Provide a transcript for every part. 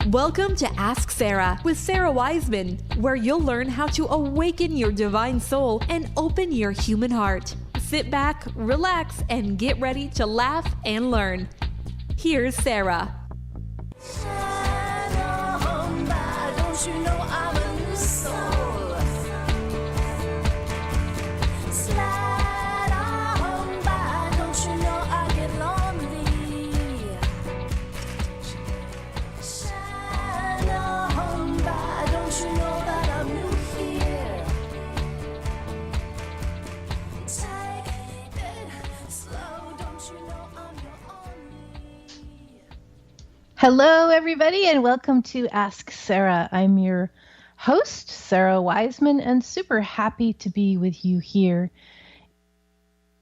Welcome to Ask Sara with Sara Wiseman, where you'll learn how to awaken your divine soul and open your human heart. Sit back, relax, and get ready to laugh and learn. Here's Sara. Hello, everybody, and welcome to Ask Sara. I'm your host, Sara Wiseman, and super happy to be with you here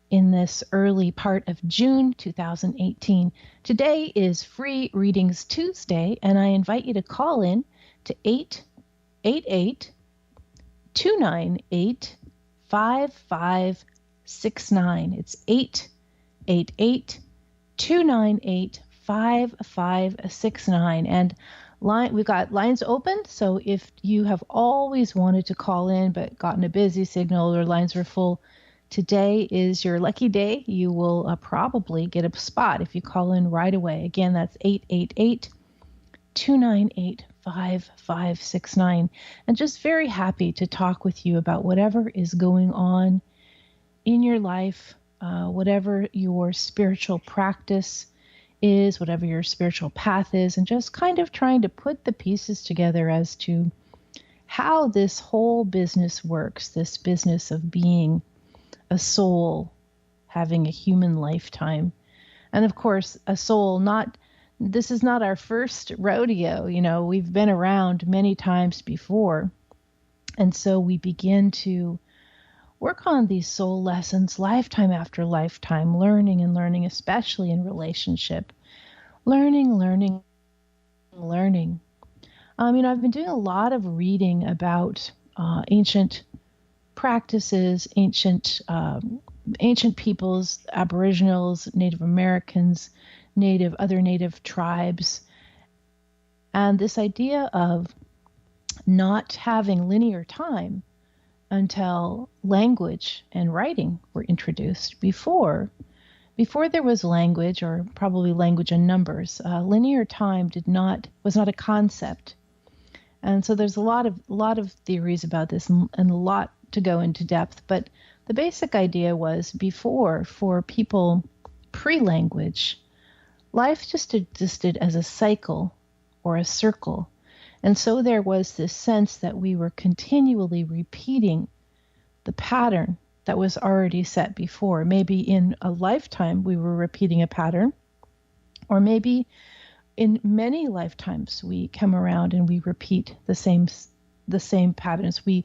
in this early part of June 2018. Today is Free Readings Tuesday, and I invite you to call in to 888-298-5569. It's 888-298-5569. 5569, and we've got lines open, so if you have always wanted to call in but gotten a busy signal or lines were full, today is your lucky day. You will probably get a spot if you call in right away. Again, that's 888-298-5569, and just very happy to talk with you about whatever is going on in your life, whatever your spiritual practice is, whatever your spiritual path is, and just kind of trying to put the pieces together as to how this whole business works, this business of being a soul, having a human lifetime. And of course, a soul, this is not our first rodeo. You know, we've been around many times before. And so we begin to work on these soul lessons lifetime after lifetime, learning and learning, especially in relationship. Learning. I've been doing a lot of reading about ancient practices, ancient peoples, Aboriginals, Native Americans, other Native tribes, and this idea of not having linear time until language and writing were introduced. Before there was language, or probably language and numbers, linear time was not a concept. And so there's a lot of theories about this and a lot to go into depth. But the basic idea was, before, for people pre-language, life just existed as a cycle or a circle. And so there was this sense that we were continually repeating the pattern that was already set before. Maybe in a lifetime we were repeating a pattern, or maybe in many lifetimes we come around and we repeat the same patterns. We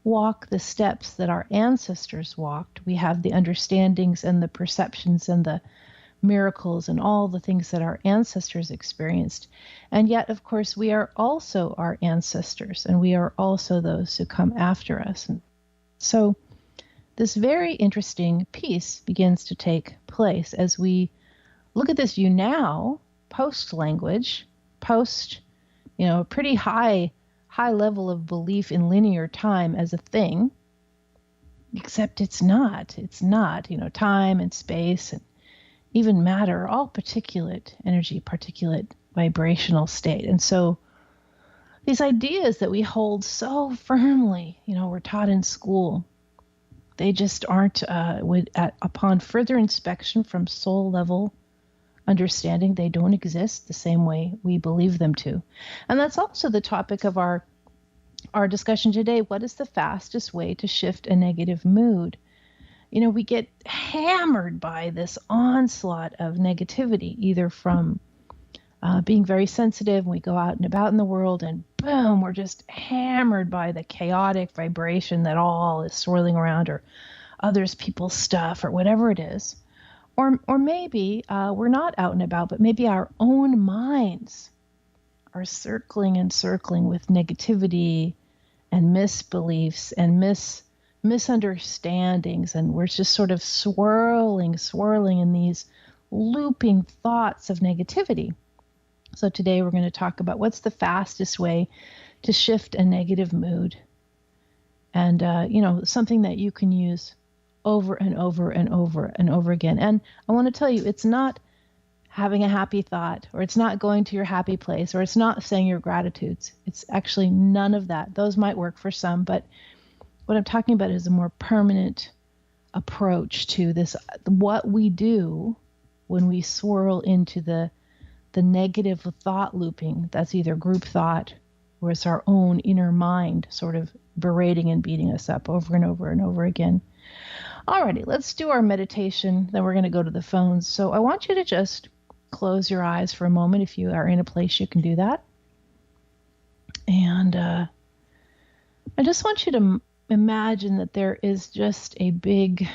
walk the steps that our ancestors walked. We have the understandings and the perceptions and the miracles and all the things that our ancestors experienced. And yet, of course, we are also our ancestors, and we are also those who come after us. And so this very interesting piece begins to take place as we look at this view now, post-language, a pretty high level of belief in linear time as a thing, except it's not, time and space and even matter, all particulate energy, particulate vibrational state. And so these ideas that we hold so firmly, we're taught in school, they just aren't, upon further inspection from soul level understanding, they don't exist the same way we believe them to. And that's also the topic of our discussion today. What is the fastest way to shift a negative mood? We get hammered by this onslaught of negativity, either from being very sensitive, and we go out and about in the world, and boom, we're just hammered by the chaotic vibration that all is swirling around, or others, people's stuff, or whatever it is. Or maybe we're not out and about, but maybe our own minds are circling with negativity and misbeliefs and misunderstandings, and we're just sort of swirling in these looping thoughts of negativity. So today we're going to talk about what's the fastest way to shift a negative mood. And, something that you can use over and over and over and over again. And I want to tell you, it's not having a happy thought, or it's not going to your happy place, or it's not saying your gratitudes. It's actually none of that. Those might work for some, but what I'm talking about is a more permanent approach to this, what we do when we swirl into the negative thought looping. That's either group thought or it's our own inner mind sort of berating and beating us up over and over and over again. Alrighty, let's do our meditation. Then we're going to go to the phones. So I want you to just close your eyes for a moment. If you are in a place you can do that. And I just want you to imagine that there is just a big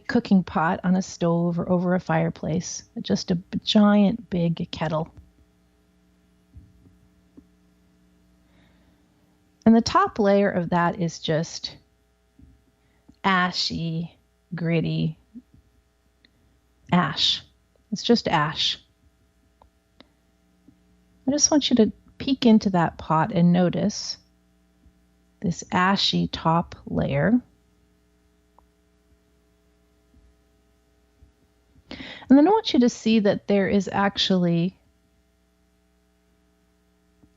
cooking pot on a stove or over a fireplace, just a giant big kettle. And the top layer of that is just ashy, gritty ash. It's just ash. I just want you to peek into that pot and notice this ashy top layer. And then I want you to see that there is actually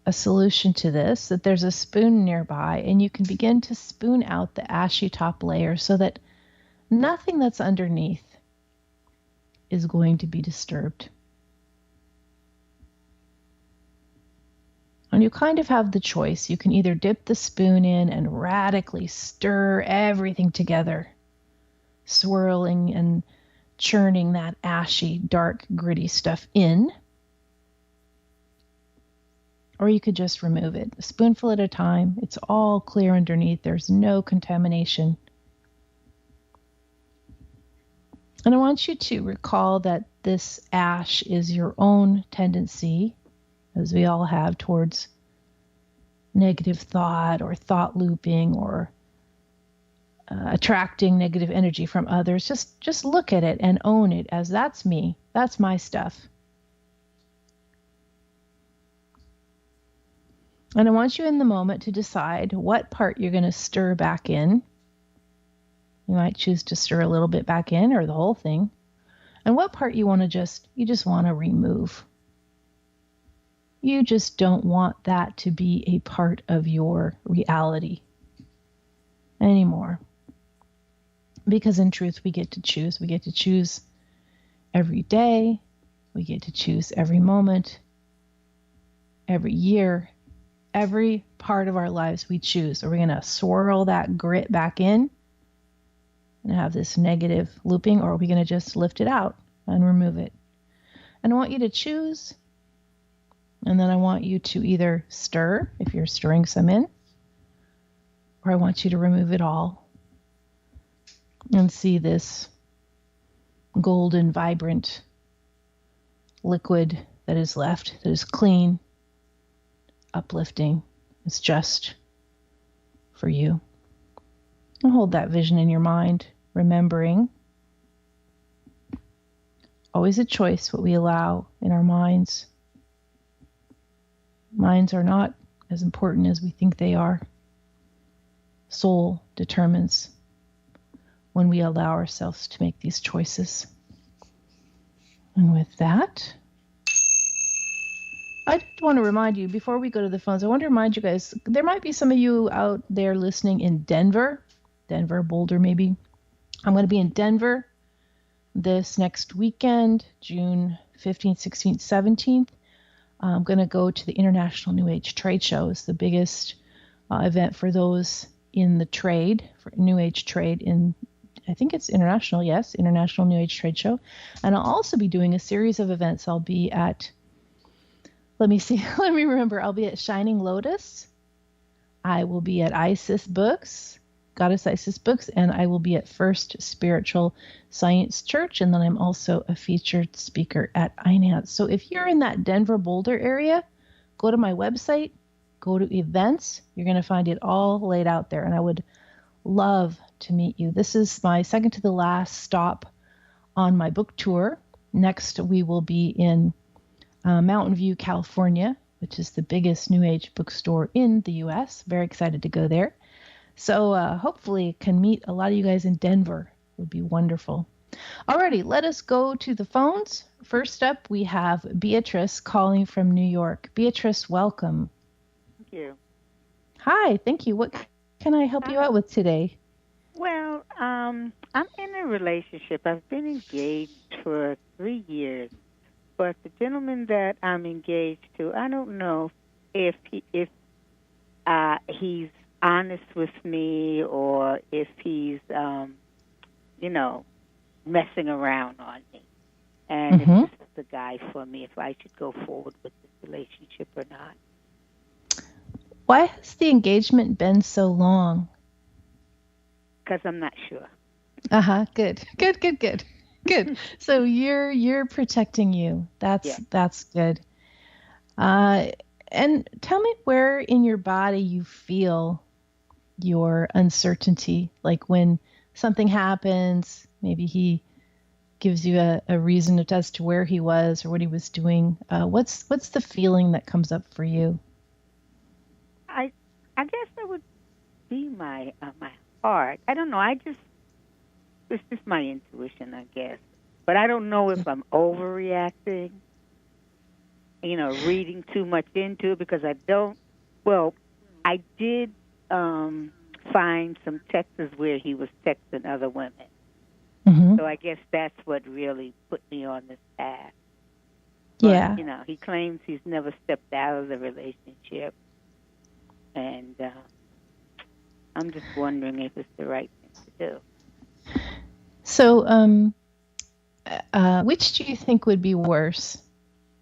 a solution to this, that there's a spoon nearby, and you can begin to spoon out the ashy top layer so that nothing that's underneath is going to be disturbed. And you kind of have the choice. You can either dip the spoon in and radically stir everything together, swirling and churning that ashy, dark, gritty stuff in. Or you could just remove it, a spoonful at a time. It's all clear underneath. There's no contamination. And I want you to recall that this ash is your own tendency, as we all have, towards negative thought or thought looping or attracting negative energy from others. Just look at it and own it as that's me. That's my stuff. And I want you in the moment to decide what part you're going to stir back in. You might choose to stir a little bit back in or the whole thing. And what part you just want to remove. You just don't want that to be a part of your reality anymore. Because in truth, we get to choose. We get to choose every day. We get to choose every moment, every year. Every part of our lives we choose. Are we going to swirl that grit back in and have this negative looping, or are we going to just lift it out and remove it? And I want you to choose, and then I want you to either stir, if you're stirring some in, or I want you to remove it all and see this golden, vibrant liquid that is left, that is clean, uplifting. It's just for you. And hold that vision in your mind, remembering always a choice what we allow in our minds. Minds are not as important as we think they are. Soul determines when we allow ourselves to make these choices. And with that, I just want to remind you, before we go to the phones, I want to remind you guys, there might be some of you out there listening in Denver, Boulder maybe. I'm going to be in Denver this next weekend, June 15th, 16th, 17th. I'm going to go to the International New Age Trade Show. It's the biggest event for those in the trade, for New Age trade in, I think it's international, yes, International New Age Trade Show. And I'll also be doing a series of events. I'll be at Let me remember. I'll be at Shining Lotus. I will be at Isis Books, Goddess Isis Books, and I will be at First Spiritual Science Church. And then I'm also a featured speaker at isnt. So if you're in that Denver, Boulder area, go to my website, go to events. You're going to find it all laid out there. And I would love to meet you. This is my second to the last stop on my book tour, Next, we will be in Mountain View, California, which is the biggest New Age bookstore in the U.S. Very excited to go there. So hopefully can meet a lot of you guys in Denver. It would be wonderful. Alrighty, let us go to the phones. First up, we have Beatrice calling from New York. Beatrice, welcome. Thank you. Hi, thank you. What can I help you out with today? Well, I'm in a relationship. I've been engaged for 3 years, but the gentleman that I'm engaged to, I don't know if he's honest with me or if he's, messing around on me. And if this is the guy for me, if I should go forward with this relationship or not. Why has the engagement been so long? Because I'm not sure. Good. So you're protecting you. That's good. And tell me where in your body you feel your uncertainty, like when something happens, maybe he gives you a reason as to where he was or what he was doing. What's the feeling that comes up for you? I guess that would be my heart. I don't know. It's just my intuition, I guess. But I don't know if I'm overreacting, reading too much into it, because I don't. Well, I did find some texts where he was texting other women. So I guess that's what really put me on this path. But, he claims he's never stepped out of the relationship. And I'm just wondering if it's the right thing to do. So, which do you think would be worse?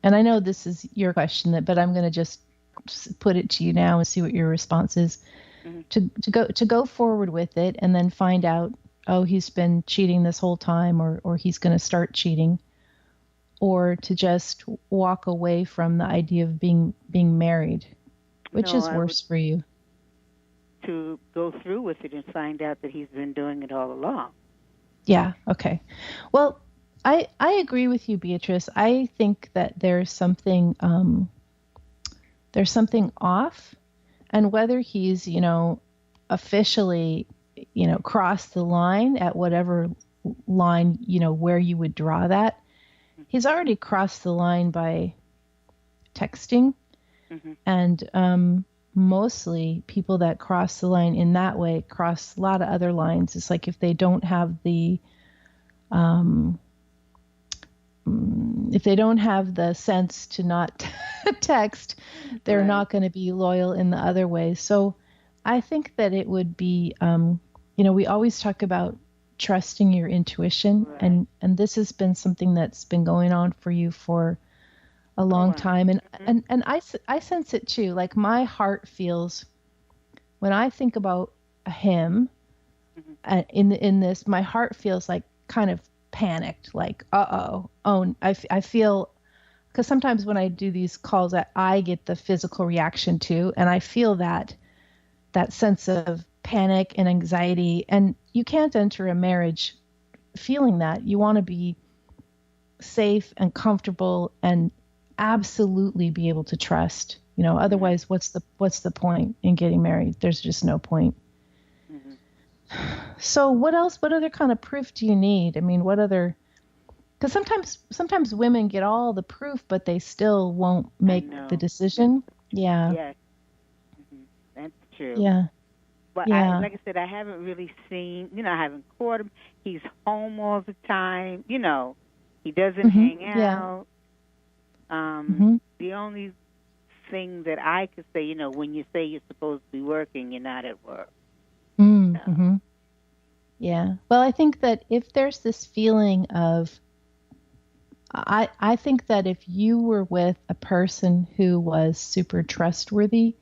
And I know this is your question, but I'm going to just put it to you now and see what your response is. To go forward with it and then find out, oh, he's been cheating this whole time, or he's going to start cheating, or to just walk away from the idea of being married. Which is worse for you? To go through with it and find out that he's been doing it all along. Yeah, okay. Well, I agree with you, Beatrice. I think that there's something off, and whether he's, officially, crossed the line at whatever line, where you would draw that, he's already crossed the line by texting. And mostly people that cross the line in that way cross a lot of other lines. It's like if they don't have the sense to not text, they're not going to be loyal in the other way. So I think that it would be, we always talk about trusting your intuition, and this has been something that's been going on for you for a long time. And I sense it too. Like my heart feels, when I think about him in this, my heart feels like kind of panicked, like, I feel, because sometimes when I do these calls, I get the physical reaction too. And I feel that sense of panic and anxiety, and you can't enter a marriage feeling that. You want to be safe and comfortable and absolutely be able to trust, otherwise what's the point in getting married? There's just no point. So what other kind of proof do you need? I mean, because sometimes women get all the proof, but they still won't make the decision. Yes. That's true. Yeah. But like I said, I haven't really seen, I haven't caught him. He's home all the time. He doesn't hang out. The only thing that I could say, when you say you're supposed to be working, you're not at work. Yeah. Well, I think that if there's this feeling of, I think that if you were with a person who was super trustworthy,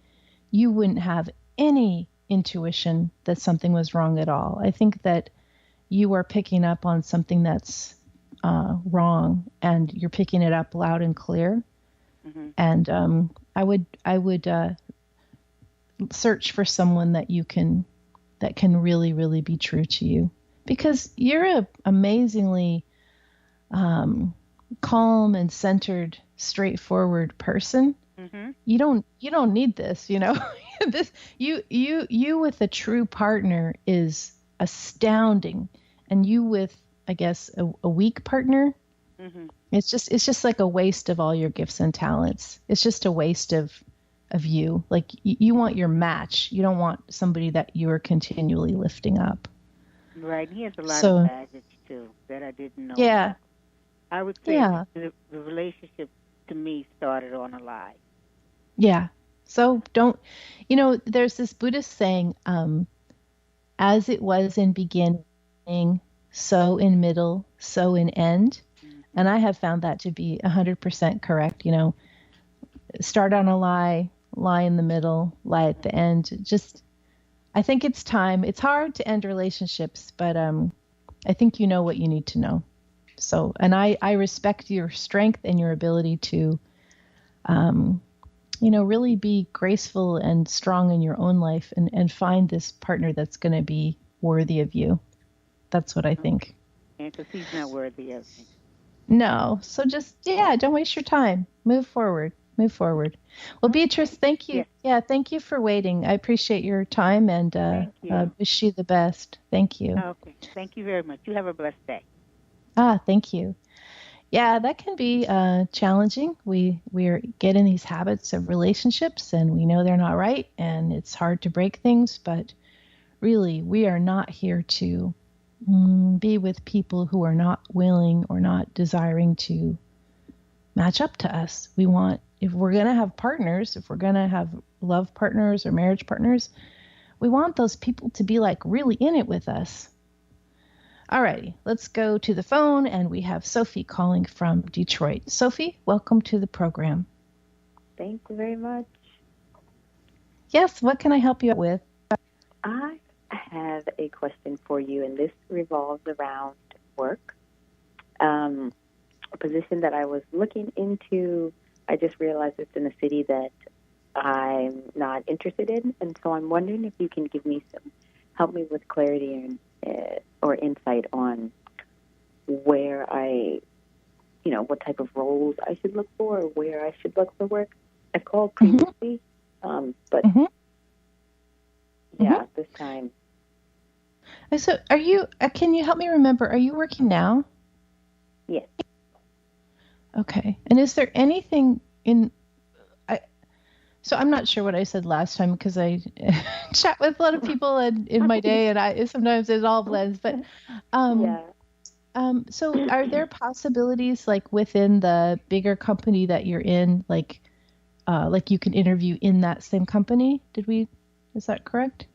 you wouldn't have any intuition that something was wrong at all. I think that you are picking up on something that's wrong, and you're picking it up loud and clear. And I would search for someone that can really, really be true to you, because you're a amazingly calm and centered, straightforward person, you don't need this, this you with a true partner is astounding. And you with, I guess, a weak partner, it's just like a waste of all your gifts and talents. It's just a waste of you. Like you want your match. You don't want somebody that you are continually lifting up. Right. He has a lot of baggage too that I didn't know. Yeah. About. I would say the relationship to me started on a lie. Yeah. So there's this Buddhist saying, as it was in beginning, so in middle, so in end. And I have found that to be 100% correct. Start on a lie in the middle, lie at the end. I think it's time. It's hard to end relationships, but I think you know what you need to know. So, and I respect your strength and your ability to, really be graceful and strong in your own life and find this partner that's going to be worthy of you. That's what I think. And because he's not worthy of me. No. So don't waste your time. Move forward. Well, Beatrice, thank you. Yeah, thank you for waiting. I appreciate your time and wish you the best. Thank you. Okay. Thank you very much. You have a blessed day. Thank you. Yeah, that can be challenging. We get in these habits of relationships and we know they're not right and it's hard to break things, but really we are not here to be with people who are not willing or not desiring to match up to us. We want, if we're going to have partners, if we're going to have love partners or marriage partners, we want those people to be like really in it with us. Alrighty, let's go to the phone, and we have Sophie calling from Detroit. Sophie, welcome to the program. Thank you very much. Yes, what can I help you with? I have a question for you, and this revolves around work. A position that I was looking into, I just realized it's in a city that I'm not interested in, and so I'm wondering if you can help me with clarity and or insight on where what type of roles I should look for or where I should look for work. I've called previously, but this time. So can you help me remember, are you working now? Yes. Okay. And is there anything so I'm not sure what I said last time because I chat with a lot of people in my day and sometimes it all blends, but so are there possibilities like within the bigger company that you're in, like you can interview in that same company? Is that correct?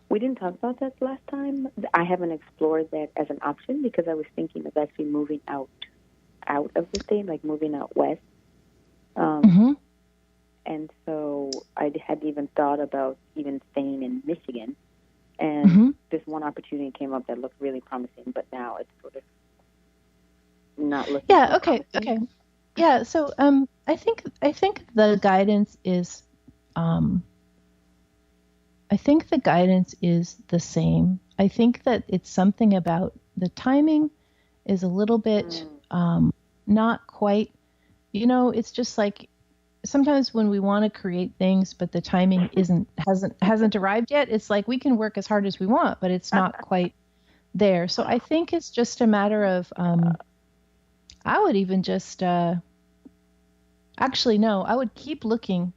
We didn't talk about that last time. I haven't explored that as an option because I was thinking of actually moving out of the state, like moving out west. And so I hadn't even thought about even staying in Michigan. And this one opportunity came up that looked really promising, but now it's sort of not looking. Yeah. Okay. Okay. Yeah. So I think the guidance is the same. I think that it's something about the timing is a little bit not quite. It's just like sometimes when we want to create things, but the timing hasn't arrived yet. It's like we can work as hard as we want, but it's not quite there. So I think it's just a matter of. I would even just. Actually, no. I would keep looking.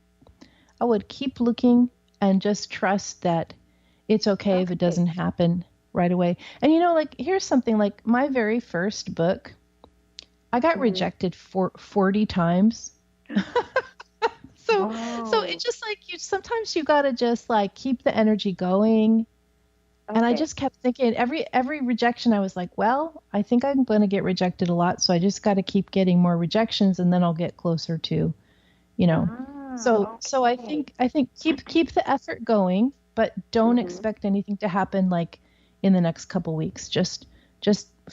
And just trust that it's okay if it doesn't happen right away. And here's something like my very first book, I got rejected 40 times. So it's just like sometimes you got to just like keep the energy going. Okay. And I just kept thinking every rejection I was like, well, I think I'm going to get rejected a lot. So I just got to keep getting more rejections and then I'll get closer to, So I think keep the effort going, but don't expect anything to happen like in the next couple weeks. Just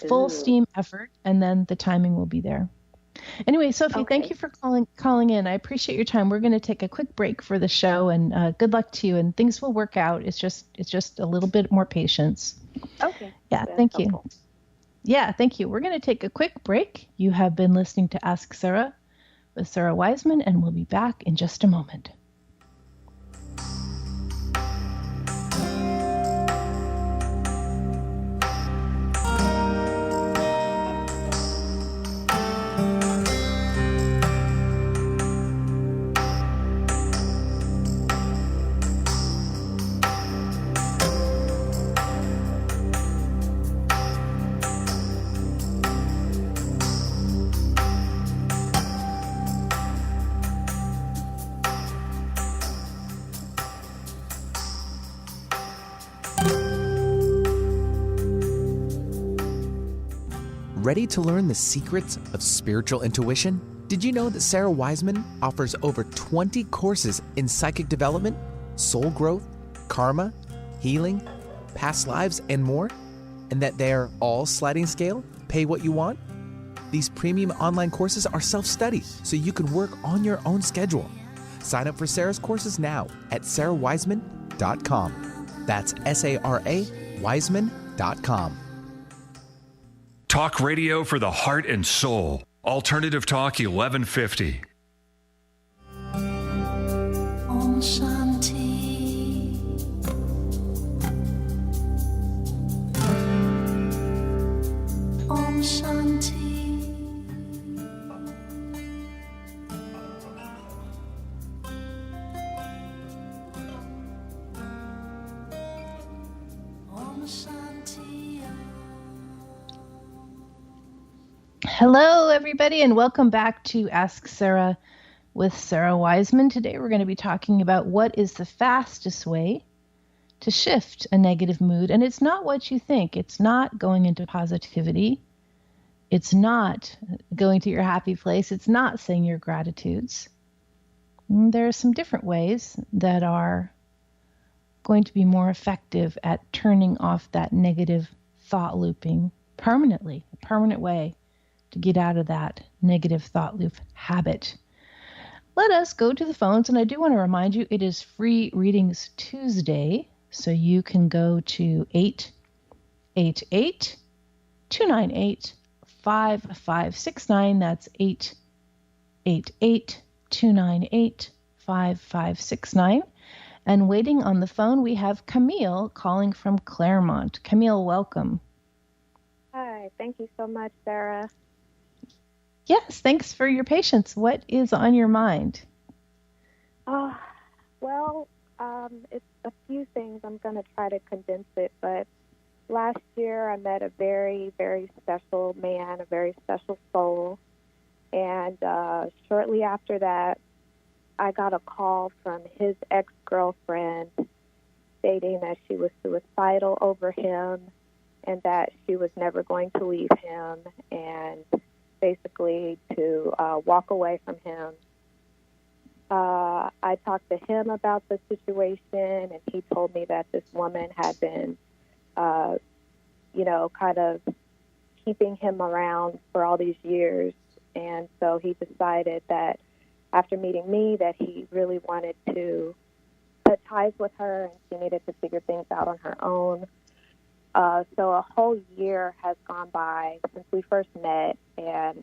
full steam effort, and then the timing will be there. Anyway, Sophie, thank you for calling in. I appreciate your time. We're going to take a quick break for the show, and good luck to you. And things will work out. It's just a little bit more patience. Okay. Yeah. Thank you. Yeah, thank you. We're going to take a quick break. You have been listening to Ask Sara with Sara Wiseman, and we'll be back in just a moment. Ready to learn the secrets of spiritual intuition? Did you know that Sara Wiseman offers over 20 courses in psychic development, soul growth, karma, healing, past lives, and more? And that they're all sliding scale, pay what you want? These premium online courses are self-study, so you can work on your own schedule. Sign up for Sara's courses now at sarawiseman.com. That's SARA Wiseman.com. Talk radio for the heart and soul. Alternative Talk 1150. Om Shanti. Om Shanti. Om Shanti. Hello, everybody, and welcome back to Ask Sara with Sara Wiseman. Today we're going to be talking about what is the fastest way to shift a negative mood. And it's not what you think. It's not going into positivity. It's not going to your happy place. It's not saying your gratitudes. There are some different ways that are going to be more effective at turning off that negative thought looping permanently, a permanent way to get out of that negative thought loop habit. Let us go to the phones, and I do want to remind you it is Free Readings Tuesday, so you can go to 888-298-5569. That's 888-298-5569. And waiting on the phone, we have Camille calling from Claremont. Camille, welcome. Hi, thank you so much, Sara. Yes, thanks for your patience. What is on your mind? It's a few things. I'm going to try to condense it, but last year I met a very, very special man, a very special soul, and shortly after that, I got a call from his ex-girlfriend stating that she was suicidal over him and that she was never going to leave him, and basically to walk away from him. I talked to him about the situation, and he told me that this woman had been, kind of keeping him around for all these years. And so he decided that after meeting me that he really wanted to cut ties with her, and she needed to figure things out on her own. So a whole year has gone by since we first met, and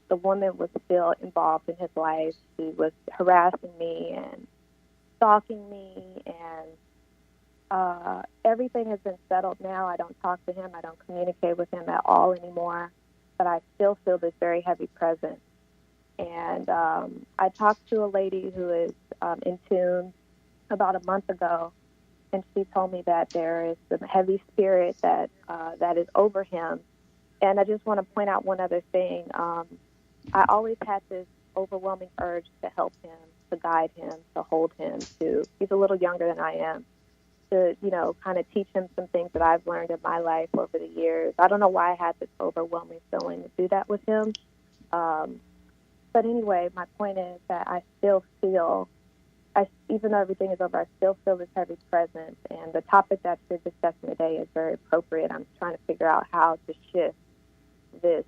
the woman was still involved in his life. She was harassing me and stalking me, and everything has been settled now. I don't talk to him. I don't communicate with him at all anymore, but I still feel this very heavy presence. And I talked to a lady who is in tune about a month ago, and she told me that there is some heavy spirit that is over him. And I just want to point out one other thing. I always had this overwhelming urge to help him, to guide him, to hold him, he's a little younger than I am, to, kind of teach him some things that I've learned in my life over the years. I don't know why I had this overwhelming feeling to do that with him. But anyway, my point is that I still feel, even though everything is over, I still feel this heavy presence. And the topic that you're discussing today is very appropriate. I'm trying to figure out how to shift this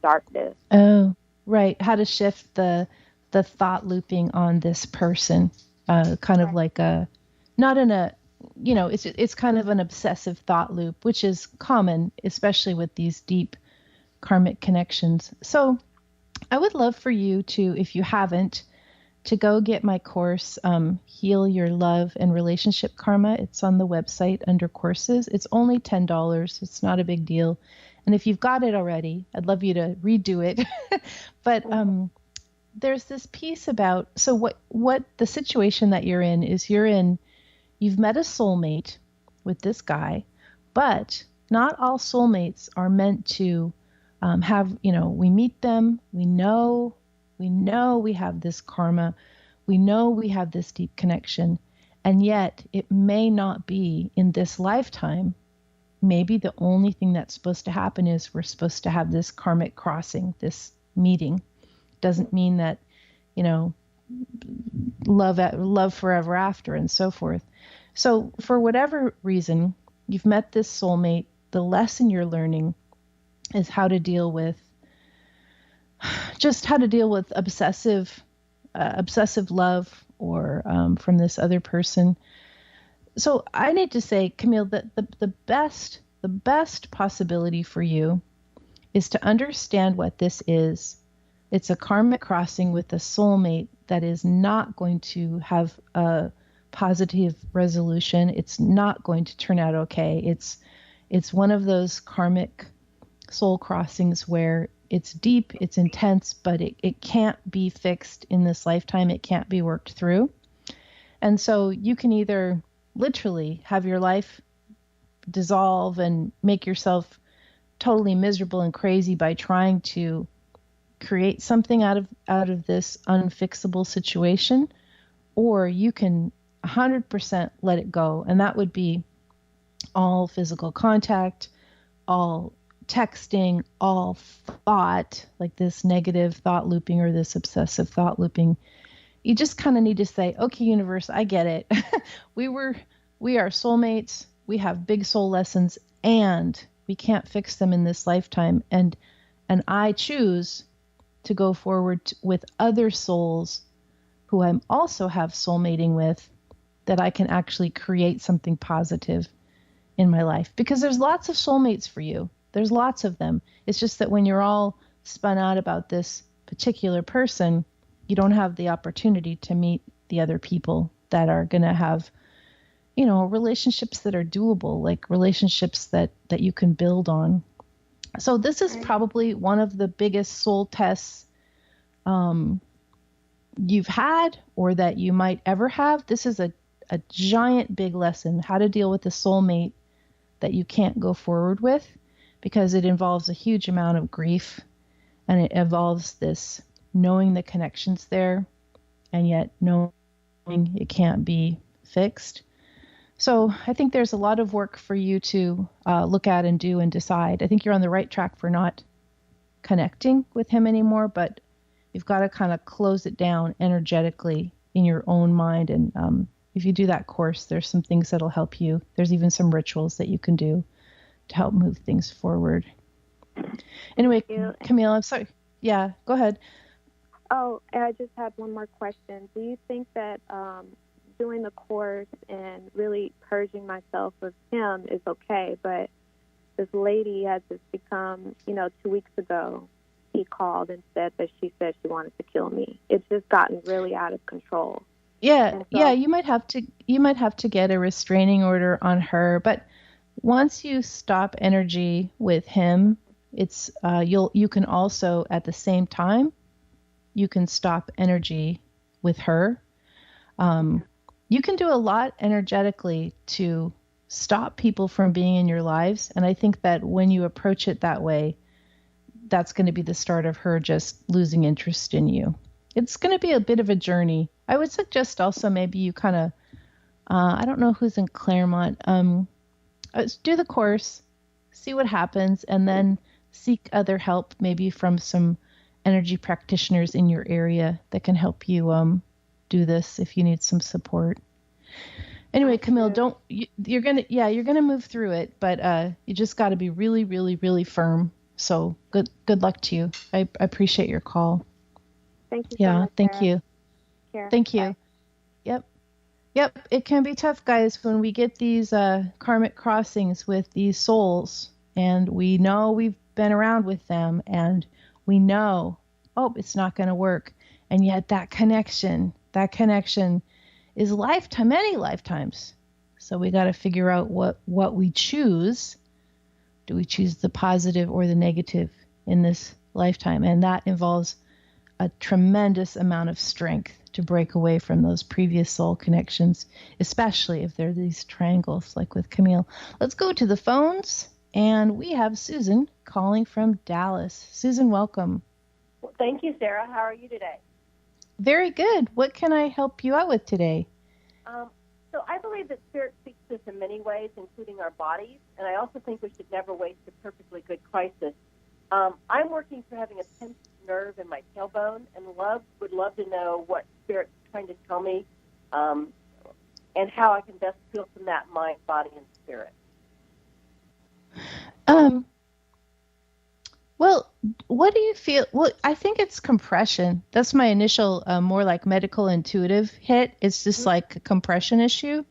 darkness. Oh, right. How to shift the thought looping on this person, kind of like not in a it's kind of an obsessive thought loop, which is common, especially with these deep karmic connections. So I would love for you to, if you haven't, to go get my course, Heal Your Love and Relationship Karma. It's on the website under courses. It's only $10. It's not a big deal. And if you've got it already, I'd love you to redo it. But there's this piece about, so what the situation that you're in is you've met a soulmate with this guy, but not all soulmates are meant to have, we meet them, we know we have this karma, we know we have this deep connection, and yet it may not be in this lifetime. Maybe the only thing that's supposed to happen is we're supposed to have this karmic crossing, this meeting. Doesn't mean that, love forever after and so forth. So for whatever reason, you've met this soulmate, the lesson you're learning is how to deal with obsessive love or from this other person. So I need to say, Camille, that the best possibility for you is to understand what this is. It's a karmic crossing with a soulmate that is not going to have a positive resolution. It's not going to turn out okay. It's one of those karmic soul crossings where it's deep, it's intense, but it can't be fixed in this lifetime. It can't be worked through. And so you can either literally have your life dissolve and make yourself totally miserable and crazy by trying to create something out of this unfixable situation, or you can 100% let it go. And that would be all physical contact, all texting, all thought, like this negative thought looping or this obsessive thought looping. You just kind of need to say, okay, universe, I get it. We are soulmates. We have big soul lessons and we can't fix them in this lifetime. And I choose to go forward with other souls who I also have soulmating with, that I can actually create something positive in my life. Because there's lots of soulmates for you. There's lots of them. It's just that when you're all spun out about this particular person, you don't have the opportunity to meet the other people that are going to have, relationships that are doable, like relationships that you can build on. So this is probably one of the biggest soul tests you've had or that you might ever have. This is a giant big lesson, how to deal with a soulmate that you can't go forward with, because it involves a huge amount of grief and it involves this knowing the connections there and yet knowing it can't be fixed. So I think there's a lot of work for you to look at and do and decide. I think you're on the right track for not connecting with him anymore, but you've got to kind of close it down energetically in your own mind. And if you do that course, there's some things that'll help you. There's even some rituals that you can do to help move things forward. Anyway, Camille, I'm sorry. Yeah, go ahead. Oh, and I just had one more question. Do you think that doing the course and really purging myself of him is okay? But this lady has just become, 2 weeks ago, he called and said that she said she wanted to kill me. It's just gotten really out of control. Yeah, you might have to get a restraining order on her, but once you stop energy with him, it's you can also at the same time you can stop energy with her. You can do a lot energetically to stop people from being in your lives, and I think that when you approach it that way, that's going to be the start of her just losing interest in you. It's going to be a bit of a journey. I would suggest also maybe you kind of, I don't know who's in Claremont, do the course, see what happens, and then seek other help, maybe from some energy practitioners in your area that can help you do this if you need some support. Anyway, Camille, you're gonna move through it, but you just got to be really, really, really firm. So good luck to you. I appreciate your call. Thank you so much, thank Sarah. you. Care. Thank you. Bye. Yep. Yep, it can be tough, guys, when we get these karmic crossings with these souls, and we know we've been around with them, and we know, oh, it's not going to work. And yet that connection is lifetime, many lifetimes. So we got to figure out what we choose. Do we choose the positive or the negative in this lifetime? And that involves a tremendous amount of strength to break away from those previous soul connections, especially if they're these triangles like with Camille. Let's go to the phones, and we have Susan calling from Dallas. Susan, welcome. Well, thank you, Sarah. How are you today? Very good. What can I help you out with today? So I believe that spirit speaks to us in many ways, including our bodies, and I also think we should never waste a perfectly good crisis. I'm working through having a pinched nerve in my tailbone, and would love to know what spirit's trying to tell me, and how I can best feel from that mind, body, and spirit. Well, what do you feel? Well, I think it's compression. That's my initial, more like medical intuitive hit. It's just like a compression issue.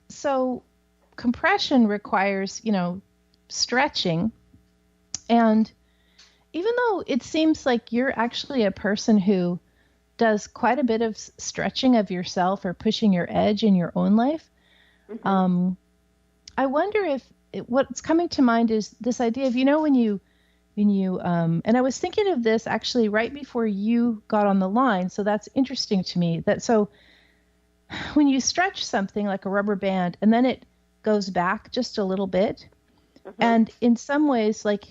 So compression requires, stretching. And even though it seems like you're actually a person who does quite a bit of stretching of yourself or pushing your edge in your own life, I wonder if what's coming to mind is this idea of, when you, and I was thinking of this actually right before you got on the line. So that's interesting to me so when you stretch something like a rubber band and then it goes back just a little bit, and in some ways, like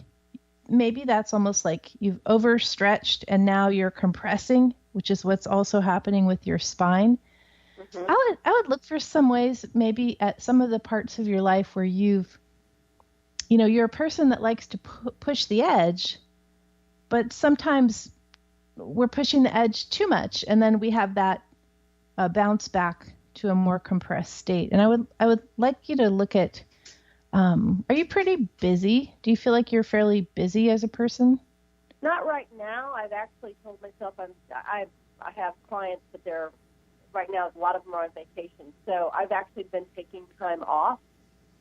maybe that's almost like you've overstretched and now you're compressing, which is what's also happening with your spine. I would look for some ways maybe at some of the parts of your life where you're a person that likes to push the edge, but sometimes we're pushing the edge too much, and then we have that bounce back to a more compressed state. And I would like you to look at, are you pretty busy? Do you feel like you're fairly busy as a person? Not right now. I've actually told myself I have clients, but right now a lot of them are on vacation. So I've actually been taking time off.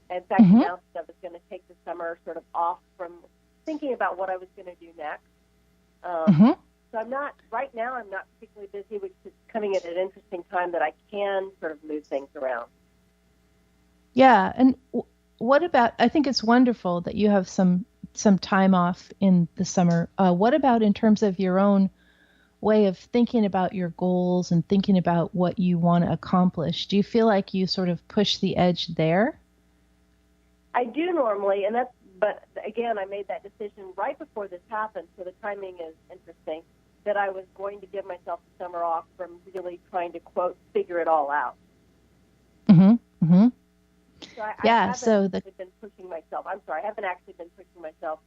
In fact, announced I was going to take the summer sort of off from thinking about what I was going to do next. So I'm not particularly busy, which is coming at an interesting time that I can sort of move things around. Yeah. And what about, I think it's wonderful that you have some time off in the summer. What about in terms of your own way of thinking about your goals and thinking about what you want to accomplish? Do you feel like you sort of push the edge there? I do normally, but again, I made that decision right before this happened, so the timing is interesting, that I was going to give myself the summer off from really trying to, quote, figure it all out. So I haven't been pushing myself. I'm sorry, I haven't actually been pushing myself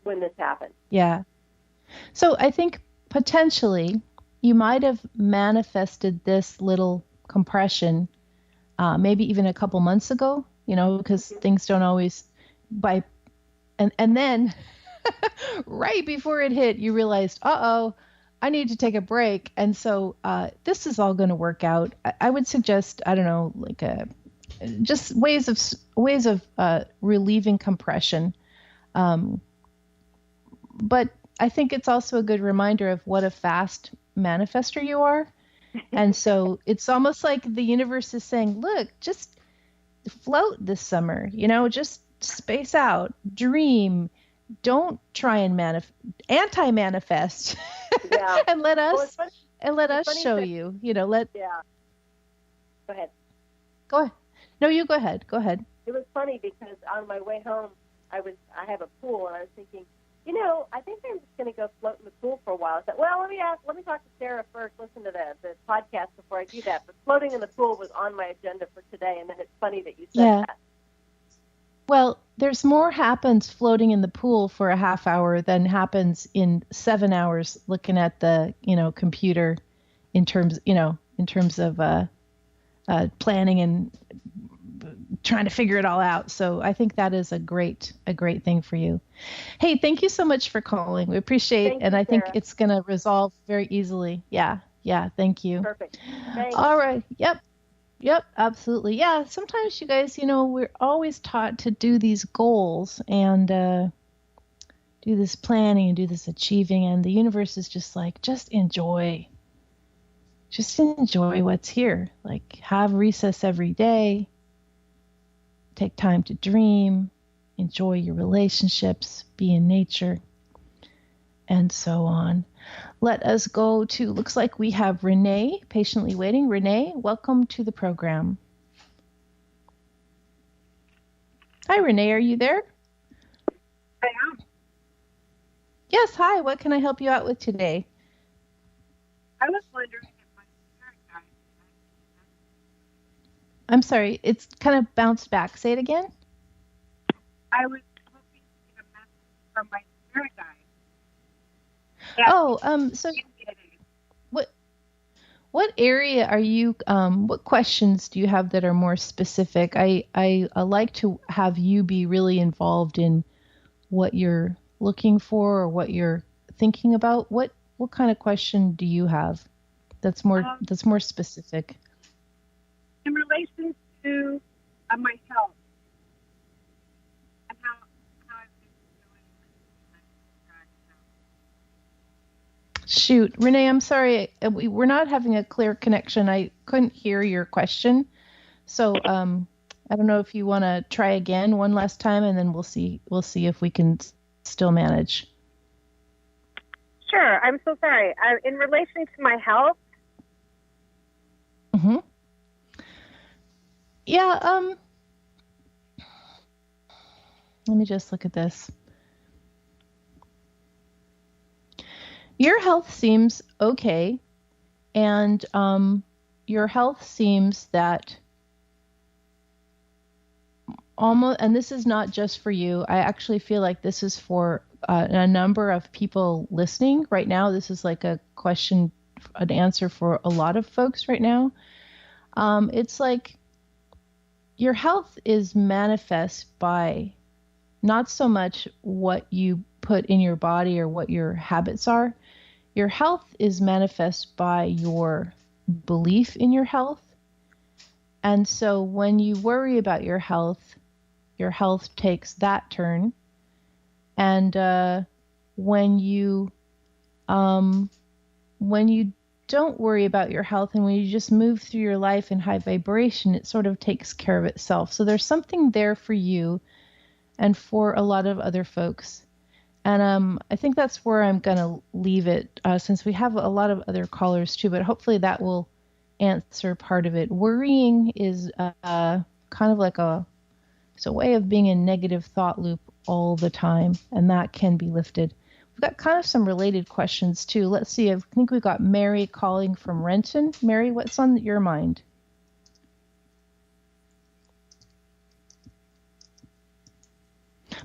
when this happened. Yeah. So I think potentially you might have manifested this little compression maybe even a couple months ago, because things don't always and then right before it hit, you realized, I need to take a break. And so this is all going to work out. I would suggest, I don't know, like just ways of relieving compression. But I think it's also a good reminder of what a fast manifester you are. And so it's almost like the universe is saying, look, just float this summer, just space out, dream, don't try and anti-manifest, and let us show you, Yeah. Go ahead. Go ahead. No, you go ahead. Go ahead. It was funny because on my way home, I have a pool, and I was thinking, I think I'm just going to go float in the pool for a while. I said, well, let me talk to Sarah first, listen to the podcast before I do that. But floating in the pool was on my agenda for today, and then it's funny that you said that. Well, there's more happens floating in the pool for a half hour than happens in 7 hours looking at the, computer in terms of planning and trying to figure it all out. So I think that is a great thing for you. Hey, thank you so much for calling. We appreciate it. And I think it's going to resolve very easily. Yeah. Yeah, thank you. Perfect. Thanks. All right. Yep, absolutely. Yeah, sometimes you guys, we're always taught to do these goals and do this planning and do this achieving, and the universe is just like, just enjoy what's here. Like, have recess every day, take time to dream, enjoy your relationships, be in nature, and so on. Let us go to, looks like we have Renee patiently waiting. Renee, welcome to the program. Hi, Renee, are you there? I am. Yes, hi. What can I help you out with today? I was wondering if my spirit guide. I'm sorry, it's kind of bounced back. Say it again. I was hoping to get a message from my spirit guide. So what area are you, what questions do you have that are more specific? I like to have you be really involved in what you're looking for or what you're thinking about. What kind of question do you have that's more specific? In relation to my health and how I've been doing. Shoot, Renee, I'm sorry. We're not having a clear connection. I couldn't hear your question. So I don't know if you want to try again one last time, and then we'll see if we can still manage. Sure. I'm so sorry. In relation to my health. Mm-hmm. Yeah. Let me just look at this. Your health seems okay, and your health seems that almost, and this is not just for you. I actually feel like this is for a number of people listening right now. This is like a question, an answer for a lot of folks right now. It's like your health is manifest by not so much what you put in your body or what your habits are. Your health is manifest by your belief in your health. And so when you worry about your health takes that turn. And when you don't worry about your health and when you just move through your life in high vibration, it sort of takes care of itself. So there's something there for you and for a lot of other folks. And I think that's where I'm going to leave it, since we have a lot of other callers too, but hopefully that will answer part of it. Worrying is kind of like it's a way of being in negative thought loop all the time, and that can be lifted. We've got kind of some related questions too. Let's see. I think we've got Mary calling from Renton. Mary, what's on your mind?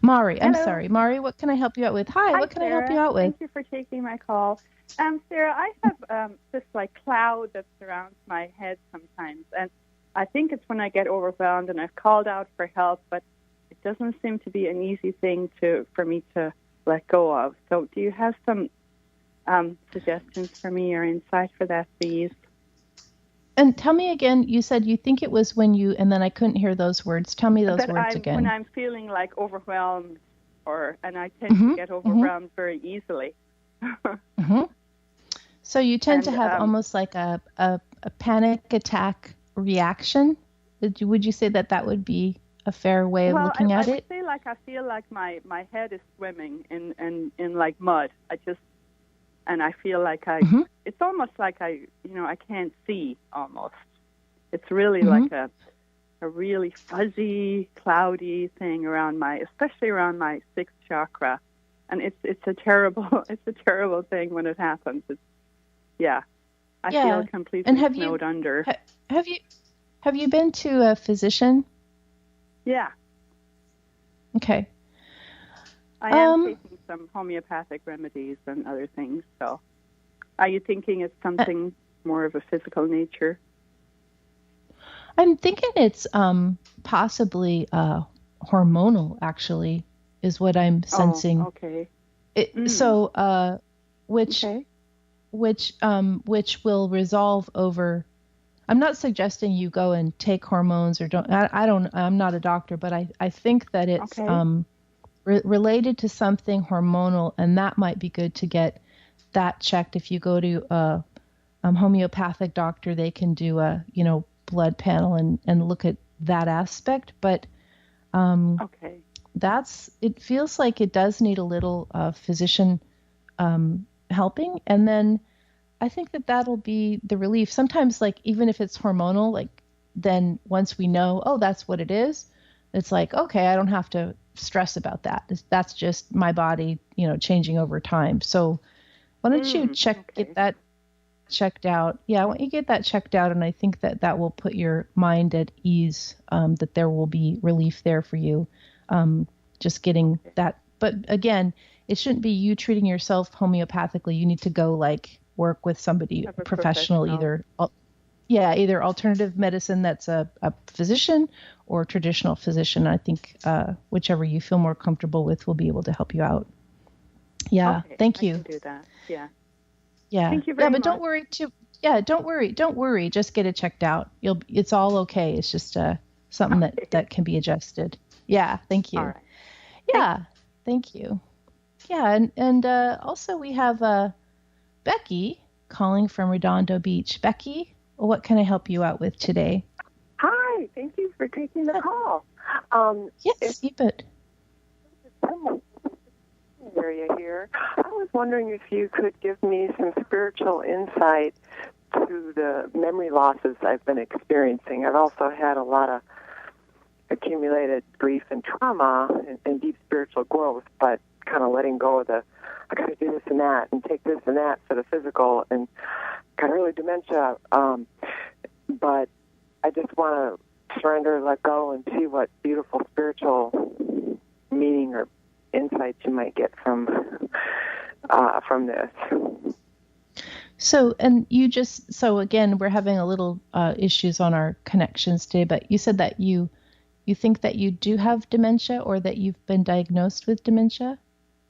Mari, I'm sorry. Mari, what can I help you out with? Hi, what can Sarah. I help you out with? Thank you for taking my call. Sarah, I have this like cloud that surrounds my head sometimes, and I think it's when I get overwhelmed, and I've called out for help, but it doesn't seem to be an easy thing for me to let go of. So do you have some suggestions for me or insight for that, please? And tell me again, you said you think it was when you, and then I couldn't hear those words. Tell me those words again. When I'm feeling like overwhelmed, and I tend to get overwhelmed very easily. So you tend to have almost like a panic attack reaction. Would you say that would be a fair way of looking at it? I would say like I feel like my head is swimming in like mud. And I feel like it's almost like I can't see almost. It's really like a really fuzzy, cloudy thing especially around my sixth chakra. And it's a terrible thing when it happens. I feel completely snowed under. Have you been to a physician? Yeah. Okay. I am taking some homeopathic remedies and other things. So, are you thinking it's something more of a physical nature? I'm thinking it's possibly hormonal. Actually, is what I'm sensing. Oh, okay. So, which which will resolve over. I'm not suggesting you go and take hormones or don't. I'm not a doctor, but I think that it's related to something hormonal, and that might be good to get that checked. If you go to a homeopathic doctor, they can do a blood panel and look at that aspect. But it feels like it does need a little physician helping, and then I think that'll be the relief. Sometimes, like, even if it's hormonal, like, then once we know, oh, that's what it is, it's like, okay, I don't have to stress about that. That's just my body, changing over time. So why don't you get that checked out? Yeah, why don't you get that checked out? And I think that will put your mind at ease, that there will be relief there for you. Just getting that. But again, it shouldn't be you treating yourself homeopathically. You need to go work with somebody professional, either alternative medicine that's a physician or traditional physician. I think whichever you feel more comfortable with will be able to help you out. Yeah, thank you. I can do that. Yeah. Yeah. Thank you very much. But don't worry too. Yeah, don't worry. Just get it checked out. It's all okay. It's just something that can be adjusted. Yeah. Thank you. All right. Yeah. Thank you. Yeah, and also we have Becky calling from Redondo Beach. Becky, what can I help you out with today? Hi, thank you for taking the call. Yes, you bet. Area here. I was wondering if you could give me some spiritual insight to the memory losses I've been experiencing. I've also had a lot of accumulated grief and trauma and deep spiritual growth, but kind of letting go of I got to do this and that and take this and that for the physical, and got early dementia. But I just want to surrender, let go, and see what beautiful spiritual meaning or insights you might get from this. So, and again, we're having a little issues on our connections today, but you said that you think that you do have dementia, or that you've been diagnosed with dementia?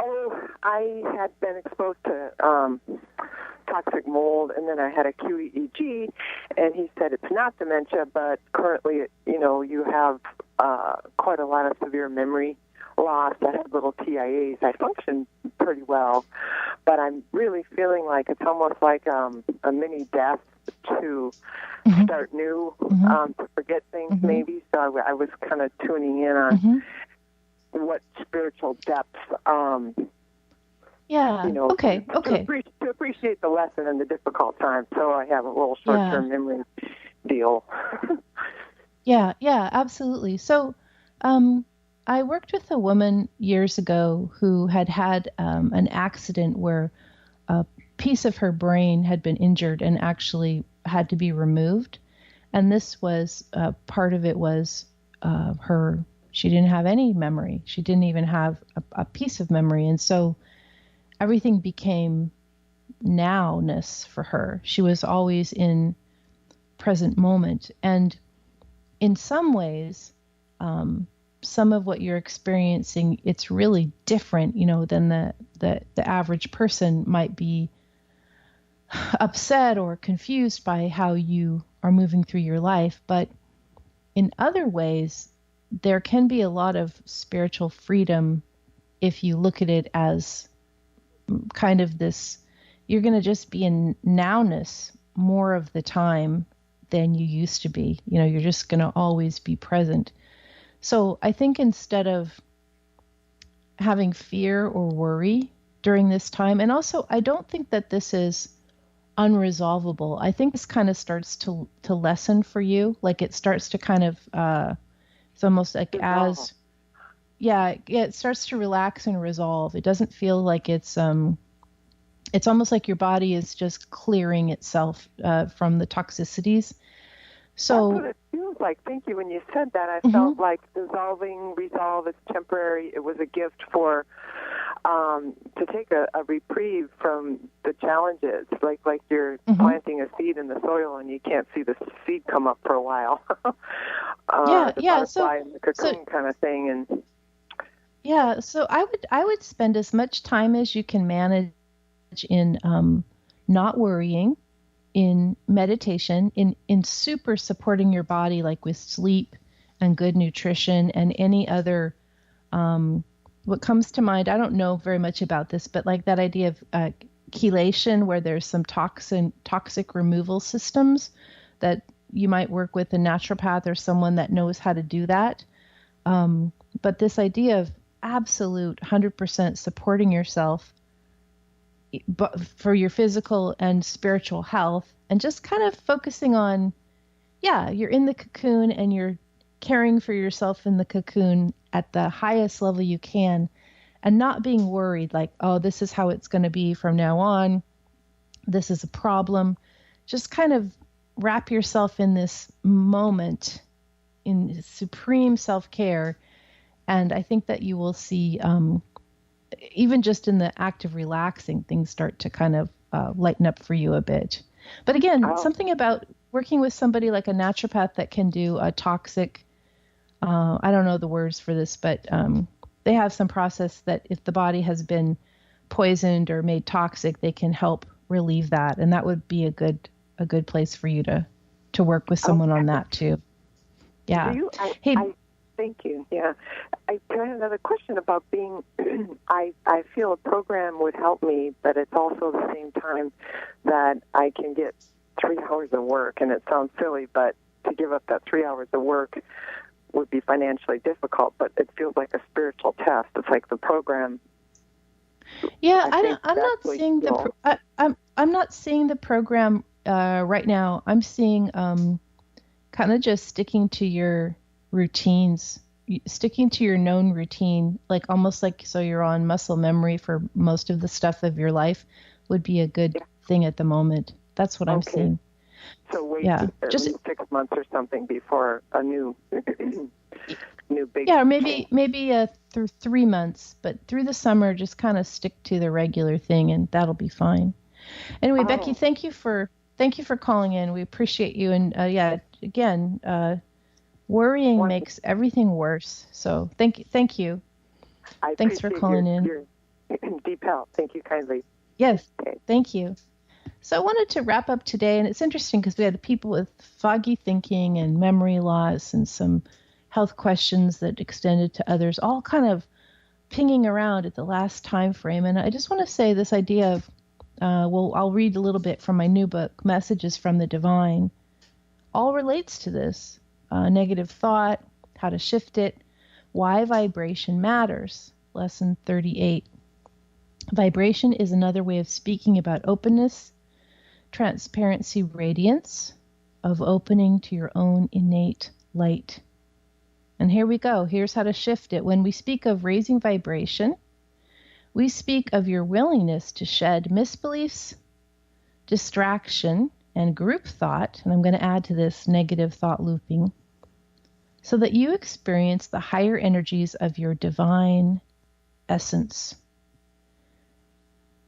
Oh, I had been exposed to toxic mold, and then I had a QEEG, and he said it's not dementia, but currently, you have quite a lot of severe memory loss. I had little TIAs. I function pretty well, but I'm really feeling like it's almost like a mini death to start new, to forget things maybe. So I was kind of tuning in on what spiritual depths, okay. To appreciate the lesson in the difficult time. So I have a little short-term memory deal. Yeah, absolutely. So, I worked with a woman years ago who had an accident where a piece of her brain had been injured and actually had to be removed. And this was part of it was she didn't have any memory. She didn't even have a piece of memory. And so everything became nowness for her. She was always in present moment. And in some ways, some of what you're experiencing, it's really different, than the average person might be upset or confused by how you are moving through your life. But in other ways, there can be a lot of spiritual freedom if you look at it as kind of this, you're going to just be in nowness more of the time than you used to be. You're just going to always be present. So I think instead of having fear or worry during this time, and also I don't think that this is unresolvable. I think this kind of starts to lessen for you. Like it starts to kind of, it's almost like it starts to relax and resolve. It doesn't feel like it's almost like your body is just clearing itself from the toxicities. So that's what it feels like. Thank you. When you said that, I felt like resolve is temporary. It was a gift for to take a reprieve from the challenges, like you're planting a seed in the soil and you can't see the seed come up for a while. The butterfly in the cocoon kind of thing. And so I would spend as much time as you can manage in not worrying, in meditation, in super supporting your body, like with sleep and good nutrition and any other, what comes to mind, I don't know very much about this, but like that idea of chelation, where there's some toxic removal systems that you might work with a naturopath or someone that knows how to do that. But this idea of absolute 100% supporting yourself but for your physical and spiritual health, and just kind of focusing on, you're in the cocoon and you're caring for yourself in the cocoon at the highest level you can, and not being worried like, oh, this is how it's going to be from now on. This is a problem. Just kind of wrap yourself in this moment in supreme self-care. And I think that you will see, even just in the act of relaxing, things start to kind of lighten up for you a bit. But again, something about working with somebody like a naturopath that can do a toxic, I don't know the words for this, but they have some process that if the body has been poisoned or made toxic, they can help relieve that. And that would be a good place for you to work with someone on that too. Yeah. Thank you. Yeah. I have another question about being, I feel a program would help me, but it's also the same time that I can get 3 hours of work, and it sounds silly, but to give up that 3 hours of work would be financially difficult, but it feels like a spiritual test. It's like the program. Yeah, I'm not seeing the program right now. I'm seeing kind of just sticking to your routines, sticking to your known routine, like almost like so you're on muscle memory for most of the stuff of your life would be a good thing at the moment. That's what I'm seeing. So wait just 6 months or something before a new big. Yeah, or maybe through 3 months, but through the summer, just kind of stick to the regular thing, and that'll be fine. Anyway, Becky, thank you for calling in. We appreciate you, and again, worrying makes everything worse. So thank you. Thanks for calling in. Your deep help. Thank you kindly. Yes, thank you. So I wanted to wrap up today, and it's interesting because we had people with foggy thinking and memory loss and some health questions that extended to others, all kind of pinging around at the last time frame. And I just want to say this idea of, I'll read a little bit from my new book, Messages from the Divine, all relates to this. Negative thought, how to shift it, why vibration matters, lesson 38. Vibration is another way of speaking about openness, transparency, radiance, of opening to your own innate light. And here we go. Here's how to shift it. When we speak of raising vibration, we speak of your willingness to shed misbeliefs, distraction, and group thought, and I'm going to add to this negative thought looping, so that you experience the higher energies of your divine essence.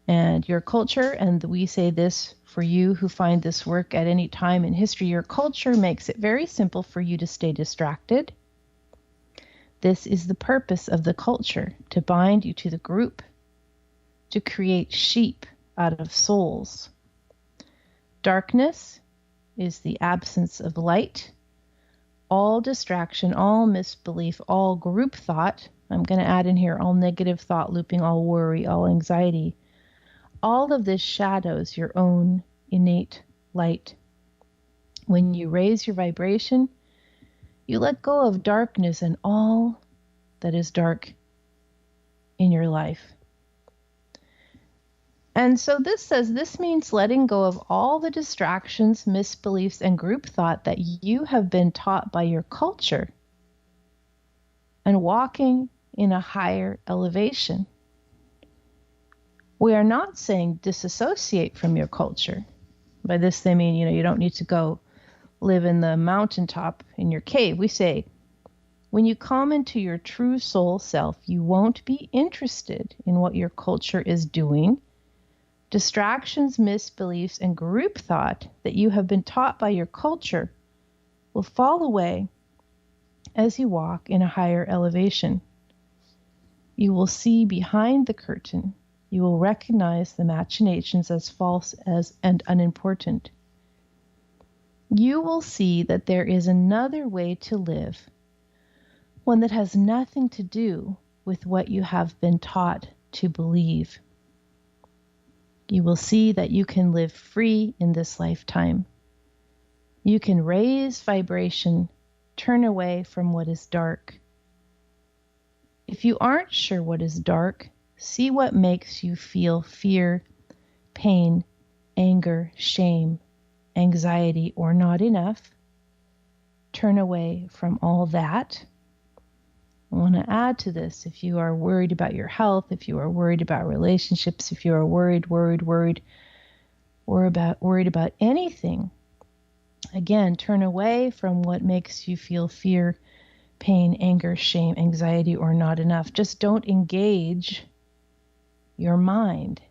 And your culture, and we say this for you who find this work at any time in history, your culture makes it very simple for you to stay distracted. This is the purpose of the culture, to bind you to the group, to create sheep out of souls. Darkness is the absence of light. All distraction, all misbelief, all group thought, I'm going to add in here all negative thought looping, all worry, all anxiety, all of this shadows your own innate light. When you raise your vibration, you let go of darkness and all that is dark in your life. And so this means letting go of all the distractions, misbeliefs, and group thought that you have been taught by your culture and walking in a higher elevation. We are not saying disassociate from your culture. By this they mean, you don't need to go live in the mountaintop in your cave. We say, when you come into your true soul self, you won't be interested in what your culture is doing. Distractions, misbeliefs, and group thought that you have been taught by your culture will fall away as you walk in a higher elevation. You will see behind the curtain You will recognize the machinations as false and unimportant. You will see that there is another way to live, one that has nothing to do with what you have been taught to believe. You will see that you can live free in this lifetime. You can raise vibration, turn away from what is dark. If you aren't sure what is dark, see what makes you feel fear, pain, anger, shame, anxiety, or not enough. Turn away from all that. I want to add to this, if you are worried about your health, if you are worried about relationships, if you are worried about anything, again, turn away from what makes you feel fear, pain, anger, shame, anxiety, or not enough. Just don't engage your mind.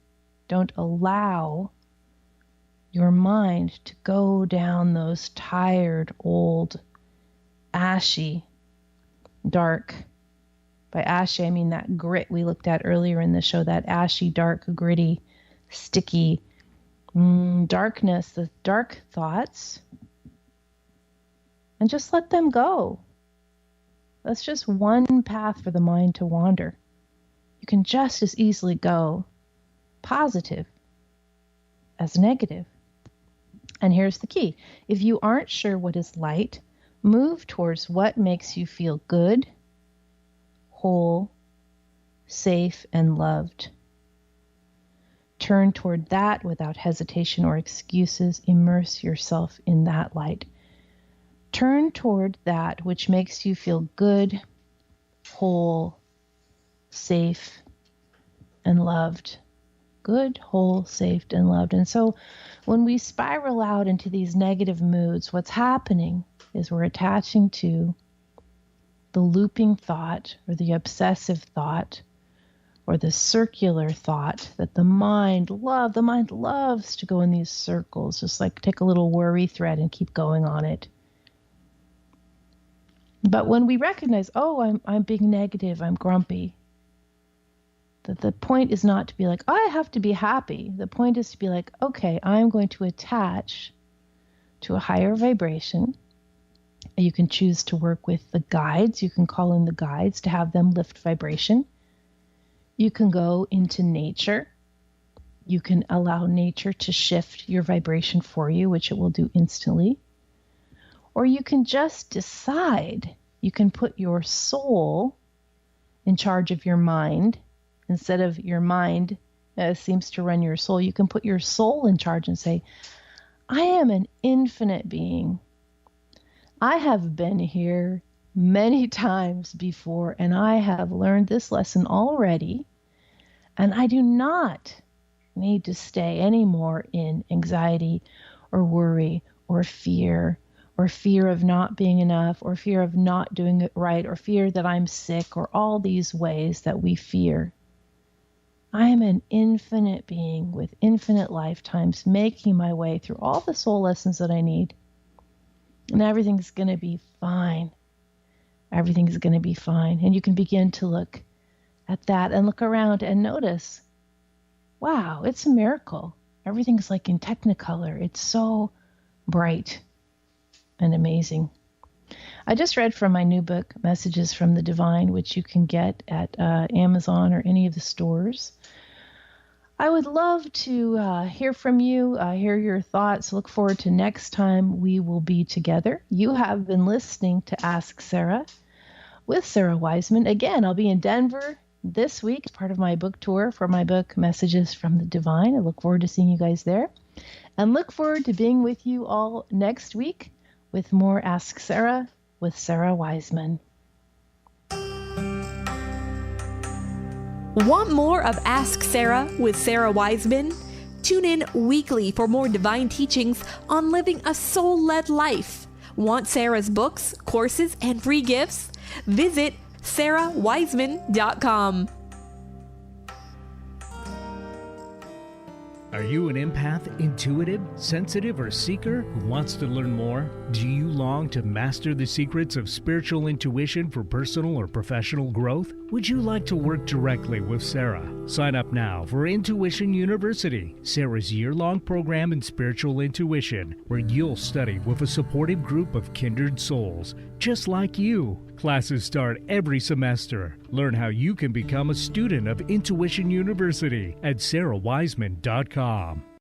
Don't allow your mind to go down those tired, old, ashy, dark. By ashy, I mean that grit we looked at earlier in the show, that ashy, dark, gritty, sticky darkness, the dark thoughts, and just let them go. That's just one path for the mind to wander. You can just as easily go positive as negative. And here's the key. If you aren't sure what is light, move towards what makes you feel good, whole, safe, and loved. Turn toward that without hesitation or excuses. Immerse yourself in that light. Turn toward that which makes you feel good, whole, safe, and loved. Good, whole, safe, and loved. And so when we spiral out into these negative moods, what's happening is we're attaching to the looping thought or the obsessive thought or the circular thought that the mind loves to go in these circles, just like take a little worry thread and keep going on it. But when we recognize, I'm being negative, I'm grumpy, that the point is not to be like, I have to be happy. The point is to be like, okay, I'm going to attach to a higher vibration. You can choose to work with the guides. You can call in the guides to have them lift vibration. You can go into nature. You can allow nature to shift your vibration for you, which it will do instantly. Or you can just decide. You can put your soul in charge of your mind. Instead of your mind seems to run your soul, you can put your soul in charge and say, I am an infinite being. I have been here many times before, and I have learned this lesson already, and I do not need to stay anymore in anxiety or worry or fear of not being enough or fear of not doing it right or fear that I'm sick or all these ways that we fear. I am an infinite being with infinite lifetimes making my way through all the soul lessons that I need. And everything's going to be fine. Everything's going to be fine. And you can begin to look at that and look around and notice, wow, it's a miracle. Everything's like in Technicolor. It's so bright and amazing. I just read from my new book, Messages from the Divine, which you can get at Amazon or any of the stores. I would love to hear from you, hear your thoughts. Look forward to next time we will be together. You have been listening to Ask Sara with Sara Wiseman. Again, I'll be in Denver this week as part of my book tour for my book, Messages from the Divine. I look forward to seeing you guys there. And look forward to being with you all next week with more Ask Sara with Sara Wiseman. Want more of Ask Sara with Sara Wiseman? Tune in weekly for more divine teachings on living a soul-led life. Want Sara's books, courses, and free gifts? Visit sarawiseman.com. Are you an empath, intuitive, sensitive, or seeker who wants to learn more? Do you long to master the secrets of spiritual intuition for personal or professional growth? Would you like to work directly with Sara? Sign up now for Intuition University, Sara's year-long program in spiritual intuition, where you'll study with a supportive group of kindred souls, just like you. Classes start every semester. Learn how you can become a student of Intuition University at sarawiseman.com.